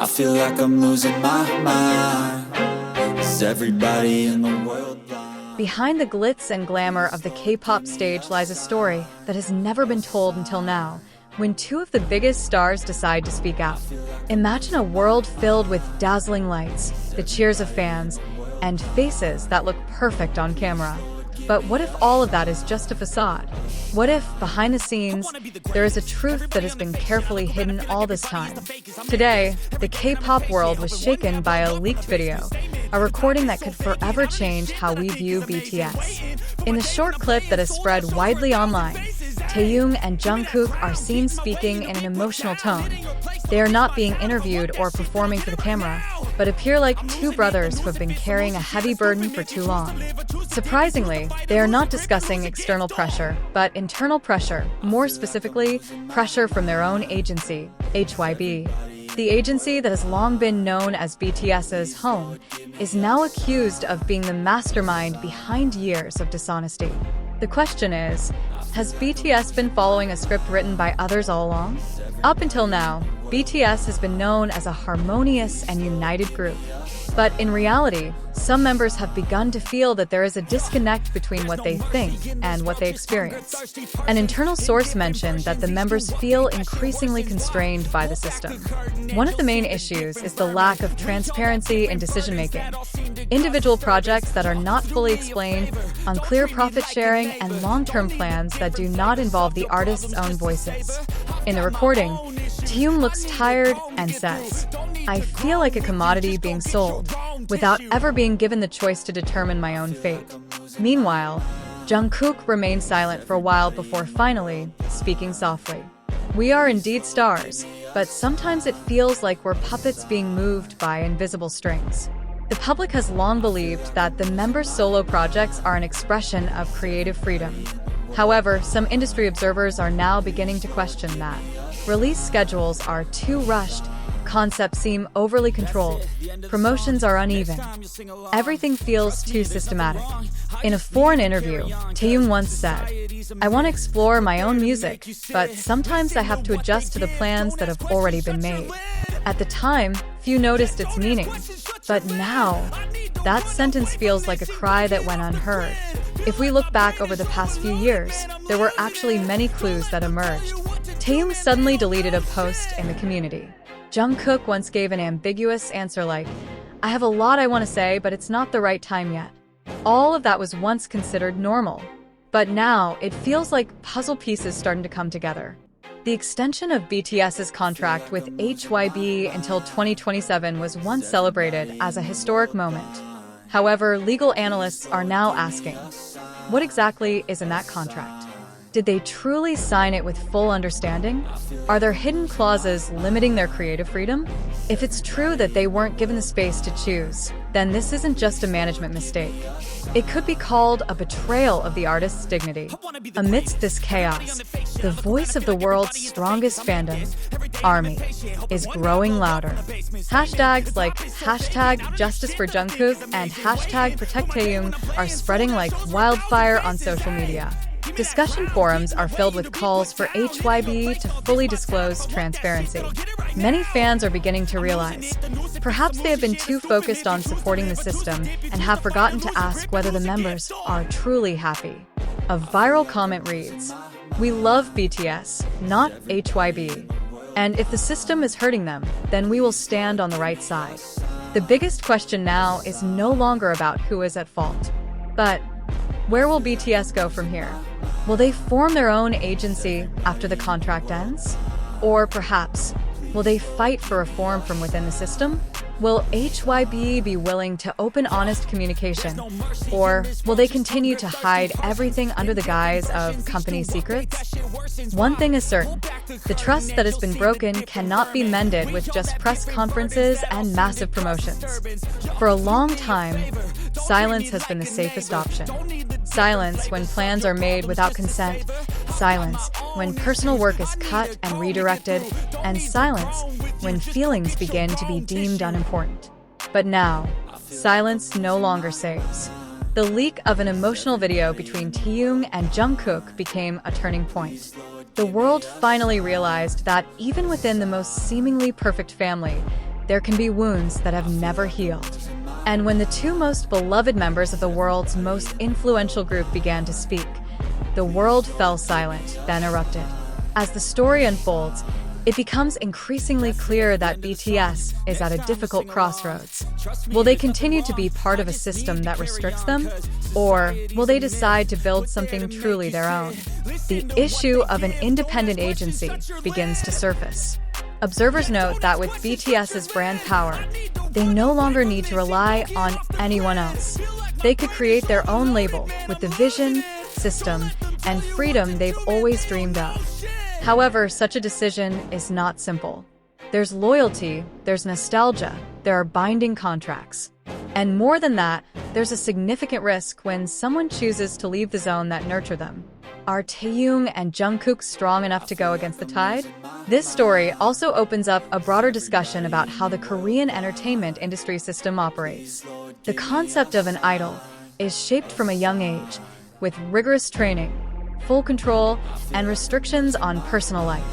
I feel like I'm losing my mind. Is everybody in the world blind? Behind the glitz and glamour of the K-pop stage lies a story that has never been told until now, when two of the biggest stars decide to speak out. Imagine a world filled with dazzling lights, the cheers of fans, and faces that look perfect on camera. But what if all of that is just a facade? What if, behind the scenes, there is a truth that has been carefully hidden all this time? Today, the K-pop world was shaken by a leaked video, a recording that could forever change how we view BTS. In the short clip that has spread widely online, Taehyung and Jungkook are seen speaking in an emotional tone. They are not being interviewed or performing for the camera, but appear like two brothers who have been carrying a heavy burden for too long. Surprisingly, they are not discussing external pressure, but internal pressure, more specifically, pressure from their own agency, HYBE. The agency that has long been known as BTS's home is now accused of being the mastermind behind years of dishonesty. The question is, has BTS been following a script written by others all along? Up until now, BTS has been known as a harmonious and united group. But in reality, some members have begun to feel that there is a disconnect between what they think and what they experience. An internal source mentioned that the members feel increasingly constrained by the system. One of the main issues is the lack of transparency in decision-making. Individual projects that are not fully explained, unclear profit sharing, and long-term plans that do not involve the artist's own voices. In the recording, Taehyung looks tired and says, "I feel like a commodity being sold, without ever being given the choice to determine my own fate." Meanwhile, Jungkook remains silent for a while before finally speaking softly. "We are indeed stars, but sometimes it feels like we're puppets being moved by invisible strings." The public has long believed that the members' solo projects are an expression of creative freedom. However, some industry observers are now beginning to question that. Release schedules are too rushed, concepts seem overly controlled, promotions are uneven. Everything feels too systematic. In a foreign interview, Taehyung once said, "I want to explore my own music, but sometimes I have to adjust to the plans that have already been made." At the time, few noticed its meaning. But now, that sentence feels like a cry that went unheard. If we look back over the past few years, there were actually many clues that emerged. Taehyung suddenly deleted a post in the community. Jungkook once gave an ambiguous answer like, "I have a lot I want to say, but it's not the right time yet." All of that was once considered normal. But now, it feels like puzzle pieces starting to come together. The extension of BTS's contract with HYBE until 2027 was once celebrated as a historic moment. However, legal analysts are now asking, what exactly is in that contract? Did they truly sign it with full understanding? Are there hidden clauses limiting their creative freedom? If it's true that they weren't given the space to choose, then this isn't just a management mistake. It could be called a betrayal of the artist's dignity. Amidst this chaos, the voice of the world's strongest fandom, ARMY, is growing louder. Hashtags like #Justice for Jungkook and #Protect Taehyung are spreading like wildfire on social media. Discussion forums are filled with calls for HYBE to fully disclose transparency. Many fans are beginning to realize, perhaps they have been too focused on supporting the system and have forgotten to ask whether the members are truly happy. A viral comment reads, "We love BTS, not HYBE. And if the system is hurting them, then we will stand on the right side." The biggest question now is no longer about who is at fault, but where will BTS go from here? Will they form their own agency after the contract ends? Or perhaps, will they fight for reform from within the system? Will HYBE be willing to open honest communication? Or will they continue to hide everything under the guise of company secrets? One thing is certain, the trust that has been broken cannot be mended with just press conferences and massive promotions. For a long time, silence has been the safest option. Silence when plans are made without consent, silence when personal work is cut and redirected, and silence when feelings begin to be deemed unimportant. But now, silence no longer saves. The leak of an emotional video between Taehyung and Jungkook became a turning point. The world finally realized that even within the most seemingly perfect family, there can be wounds that have never healed. And when the two most beloved members of the world's most influential group began to speak, the world fell silent, then erupted. As the story unfolds, it becomes increasingly clear that BTS is at a difficult crossroads. Will they continue to be part of a system that restricts them? Or will they decide to build something truly their own? The issue of an independent agency begins to surface. Observers note that with BTS's brand power, they no longer need to rely on anyone else. They could create their own label with the vision, system, and freedom they've always dreamed of. However, such a decision is not simple. There's loyalty, there's nostalgia, there are binding contracts. And more than that, there's a significant risk when someone chooses to leave the zone that nurtured them. Are Taehyung and Jungkook strong enough to go against the tide? This story also opens up a broader discussion about how the Korean entertainment industry system operates. The concept of an idol is shaped from a young age, with rigorous training, full control, and restrictions on personal life.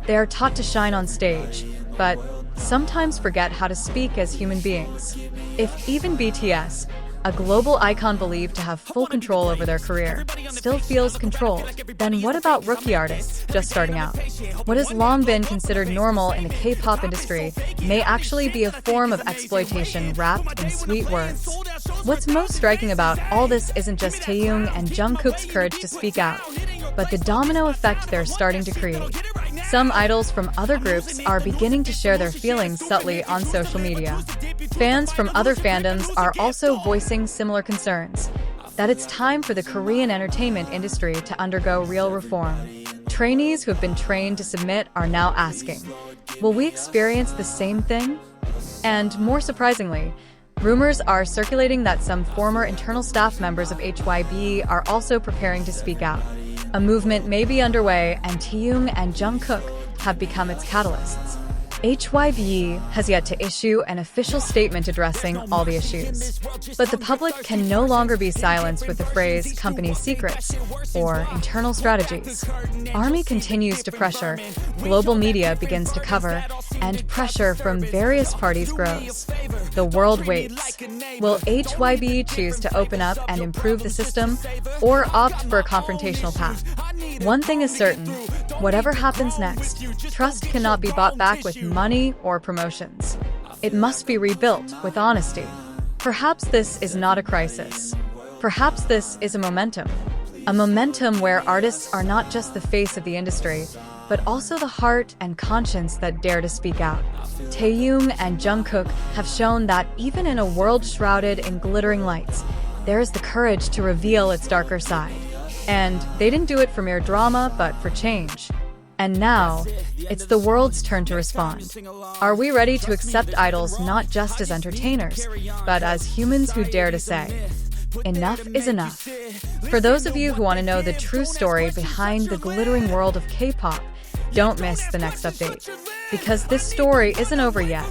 They are taught to shine on stage, but sometimes forget how to speak as human beings. If even BTS, a global icon believed to have full control over their career, still feels controlled, then what about rookie artists just starting out? What has long been considered normal in the K-pop industry may actually be a form of exploitation wrapped in sweet words. What's most striking about all this isn't just Taehyung and Jungkook's courage to speak out, but the domino effect they're starting to create. Some idols from other groups are beginning to share their feelings subtly on social media. Fans from other fandoms are also voicing similar concerns, that it's time for the Korean entertainment industry to undergo real reform. Trainees who have been trained to submit are now asking, will we experience the same thing? And more surprisingly, rumors are circulating that some former internal staff members of HYBE are also preparing to speak out. A movement may be underway, and Taehyung and Jungkook have become its catalysts. HYBE has yet to issue an official statement addressing all the issues. But the public can no longer be silenced with the phrase company secrets or internal strategies. ARMY continues to pressure, global media begins to cover, and pressure from various parties grows. The world waits. Will HYBE choose to open up and improve the system, or opt for a confrontational path? One thing is certain, whatever happens next, trust cannot be bought back with money or promotions. It must be rebuilt with honesty. Perhaps this is not a crisis. Perhaps this is a momentum. A momentum where artists are not just the face of the industry, but also the heart and conscience that dare to speak out. Taehyung and Jungkook have shown that even in a world shrouded in glittering lights, there is the courage to reveal its darker side. And they didn't do it for mere drama, but for change. And now, it's the world's turn to respond. Are we ready to accept idols not just as entertainers, but as humans who dare to say, enough is enough? For those of you who want to know the true story behind the glittering world of K-pop, don't miss the next update. Because this story isn't over yet.